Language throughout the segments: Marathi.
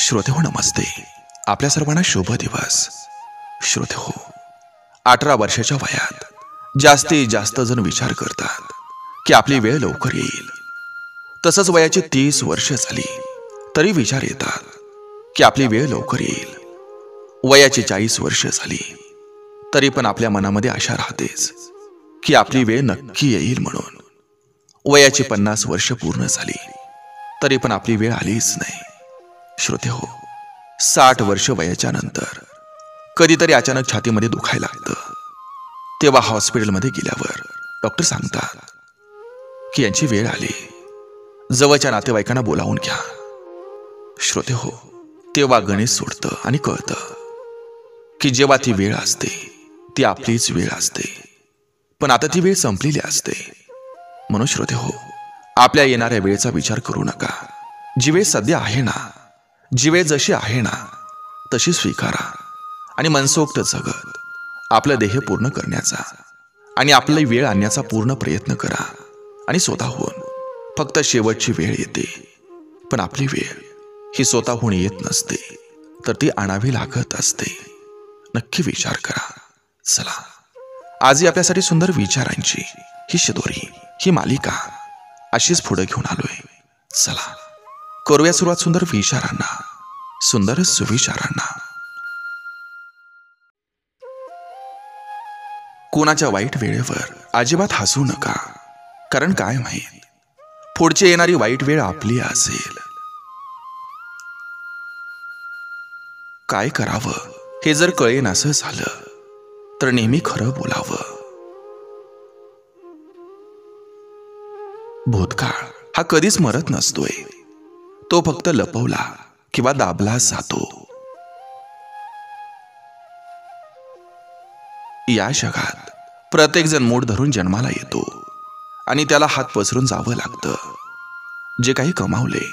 श्रोते हो नमस्ते. आपल्या सर्वांना शुभ दिवस. श्रोते हो, 18 वर्षाच्या वयात जास्तीत जास्त जण विचार करतात की आपली वेळ लवकर येईल. तसंच वयाची 30 वर्ष झाली तरी विचार येतात की आपली वेळ लवकर येईल. वयाची 40 वर्ष झाली तरी पण आपल्या मनामध्ये आशा राहतेच की आपली वेळ नक्की येईल म्हणून. वयाची 50 वर्ष पूर्ण झाली तरी पण आपली वेळ आलीच नाही. श्रोते हो, 60 वर्ष वयाच्या नंतर कधीतरी अचानक छातीमध्ये दुखायला लागतं. तेव्हा हॉस्पिटलमध्ये गेल्यावर डॉक्टर सांगतात की यांची वेळ आली, जवळच्या नातेवाईकांना बोलावून घ्या. श्रोते हो, तेव्हा गणित सोडतं आणि कळतं की जेव्हा ती वेळ असते ती आपलीच वेळ असते, पण आता ती वेळ संपलेली असते. म्हणून श्रोते हो, आपल्या येणाऱ्या वेळेचा विचार करू नका. जी वेळ सध्या आहे ना, जी वेळ जशी आहे ना तशी स्वीकारा आणि मनसोक्त जगत आपलं ध्येय पूर्ण करण्याचा आणि आपली वेळ आणण्याचा पूर्ण प्रयत्न करा. आणि स्वतःहून फक्त शेवटची वेळ येते, पण आपली वेळ ही स्वतःहून येत नसते, तर ती आणावी लागत असते. नक्की विचार करा. चला, आजही आपल्यासाठी सुंदर विचारांची ही शिदोरी, ही मालिका अशीच पुढे घेऊन आलोय. चला करूया सुरुवात सुंदर विचारांना, सुंदर सुविचारांना. कोणाच्या वाईट वेळेवर अजिबात हसू नका, कारण काय माहित पुढची येणारी वाईट वेळ आपली असेल. काय करावं हे जर कळेन असं झालं तर नेहमी खरं बोलावं. भूतकाळ हा कधीच मरत नसतोय, तो फक्त लपवला किंवा दाबला जातो. या जगात प्रत्येक जण मूठ धरून जन्माला येतो आणि त्याला हात पसरून जावं लागतं. जे काही कमावले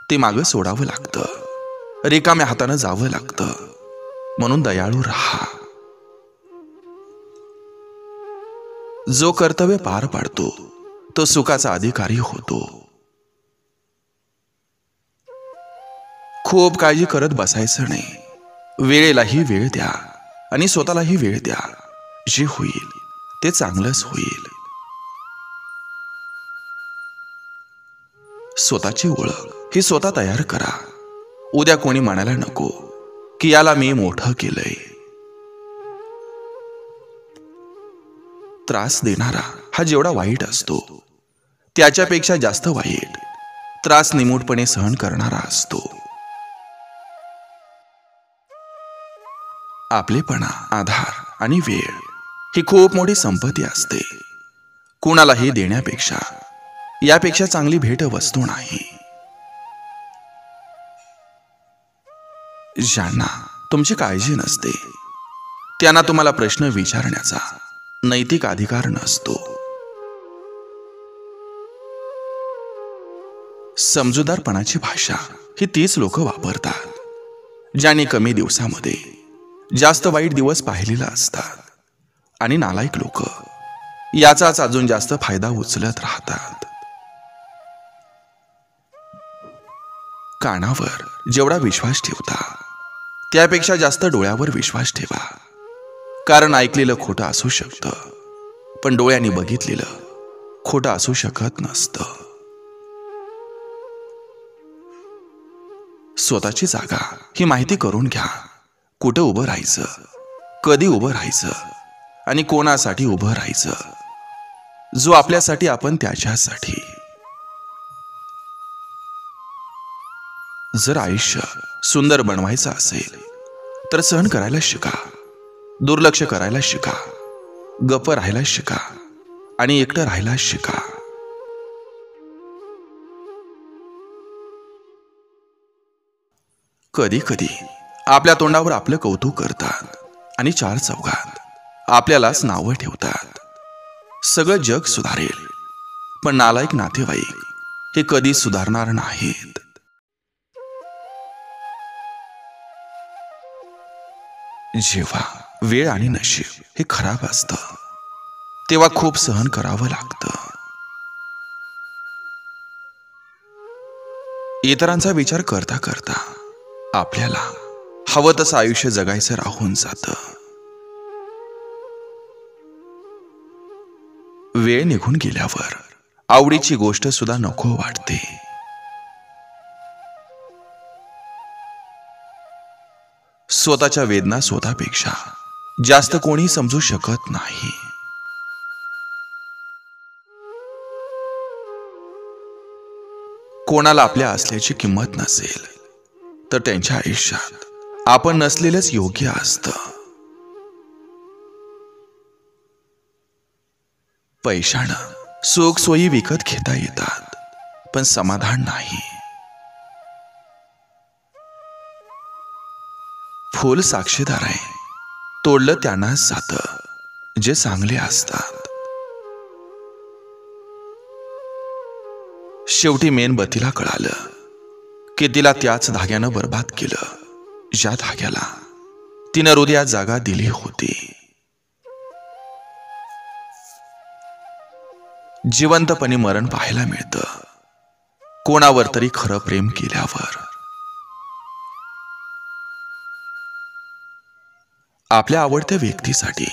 ते मागं सोडावं लागतं, रिकाम्या हातानं जावं लागतं. म्हणून दयाळू राहा. जो कर्तव्य पार पाडतो तो सुखाचा अधिकारी होतो. खूप काळजी करत बसायचं नाही. वेळेलाही वेळ द्या आणि स्वतःलाही वेळ द्या. जे होईल ते चांगलंच होईल. स्वतःची ओळख ही स्वतः तयार करा. उद्या कोणी म्हणायला नको की याला मी मोठं केलंय. त्रास देणारा हा जेवढा वाईट असतो त्याच्यापेक्षा जास्त वाईट त्रास निमूटपणे सहन करणारा असतो. आपलेपणा, आधार आणि वेळ ही खूप मोठी संपत्ती असते. कुणालाही देण्यापेक्षा यापेक्षा चांगली भेट वस्तू नाही. ज्यांना तुमची काळजी नसते त्यांना तुम्हाला प्रश्न विचारण्याचा नैतिक अधिकार नसतो. समजूतदारपणाची भाषा ही तीच लोक वापरतात ज्यांनी कमी दिवसामध्ये जास्त वाईट दिवस पाहिलेला असतात. आणि नालायक लोक याचाच अजून जास्त फायदा उचलत राहतात. कानावर जेवढा विश्वास ठेवता त्यापेक्षा जास्त डोळ्यावर विश्वास ठेवा. कारण ऐकलेलं खोटं असू शकतं, पण डोळ्यांनी बघितलेलं खोटं असू शकत नसतं. स्वतःची जागा ही माहिती करून घ्या. कुठं उभं राहायचं, कधी उभं राहायचं आणि कोणासाठी उभं राहायचं. जो आपल्यासाठी आपण त्याच्यासाठी. जर आयुष्य सुंदर बनवायचं असेल तर सहन करायला शिका, दुर्लक्ष करायला शिका, गप्प राहायला शिका आणि एकटं राहायला शिका. कधी कधी आपल्या तोंडावर आपलं कौतुक करतात आणि चार चौघात आपल्यालाच नावं ठेवतात. सगळं जग सुधारेल, पण नालायक नातेवाईक हे कधी सुधारणार नाहीत. जेव्हा वेळ आणि नशीब हे खराब असतं तेव्हा खूप सहन करावं लागतं. इतरांचा विचार करता करता आपल्याला हवं तसं आयुष्य जगायचं राहून जातं. वेळ निघून गेल्यावर आवडीची गोष्ट सुद्धा नको वाटते. स्वतःच्या वेदना स्वतःपेक्षा जास्त कोणी समजू शकत नाही. कोणाला आपल्या असल्याची किंमत नसेल तर त्यांच्या आयुष्यात आपण नसलेलंच योग्य असतं. पैशानं सुख सोयी विकत घेता येतात, पण समाधान नाही. फूल साक्षीदार आहे, तोडलं त्यांनाच जातं जे चांगले असतात. शेवटी मेणबत्तीला कळालं की तिला त्याच धाग्यानं बर्बाद केलं ज्या धाग्याला तिनं हृदयात जागा दिली होती. जिवंतपणे मरण पाहायला मिळतं कोणावर तरी खरं प्रेम केल्यावर. आपल्या आवडत्या व्यक्तीसाठी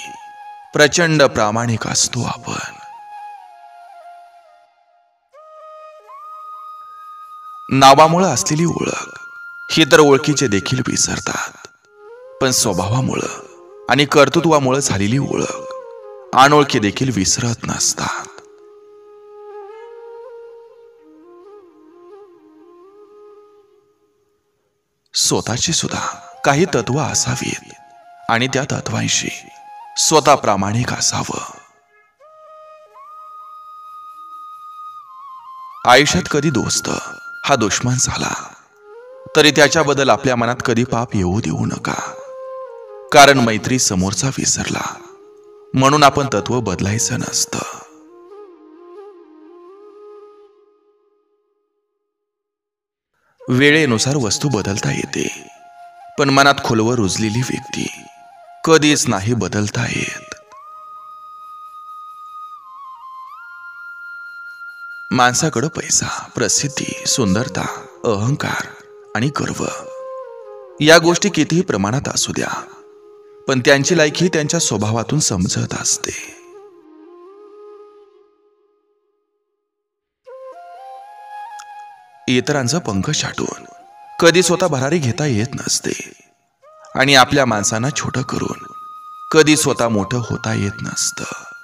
प्रचंड प्रामाणिक असतो आपण. नावामुळे असलेली ओळख ही तर ओळखीचे देखील विसरतात, पण स्वभावामुळं आणि कर्तृत्वामुळे झालेली ओळख अनोळखी देखील विसरत नसतात. स्वतःची सुद्धा काही तत्व असावीत आणि त्या तत्वांशी स्वतः प्रामाणिक असावं. आयुष्यात कधी दोस्त हा दुश्मन झाला तरी त्याच्याबद्दल आपल्या मनात कधी पाप येऊ देऊ नका, कारण मैत्री समोरचा विसरला म्हणून आपण तत्व बदलायचं नसतं. वेळेनुसार वस्तू बदलता येते, पण मनात खोलवर रुजलेली व्यक्ती कधीच नाही बदलता येत. माणसाकडे पैसा, प्रसिद्धी, सुंदरता, अहंकार आणि गर्व या गोष्टी कितीही प्रमाणात असू द्या, पण त्यांची लायकी त्यांच्या स्वभावातून समजत असते. इतरांचं पंख छाटून कधी स्वतः भरारी घेता येत नसते आणि आपल्या माणसांना छोटं करून कधी स्वतः मोठं होता येत नसतं.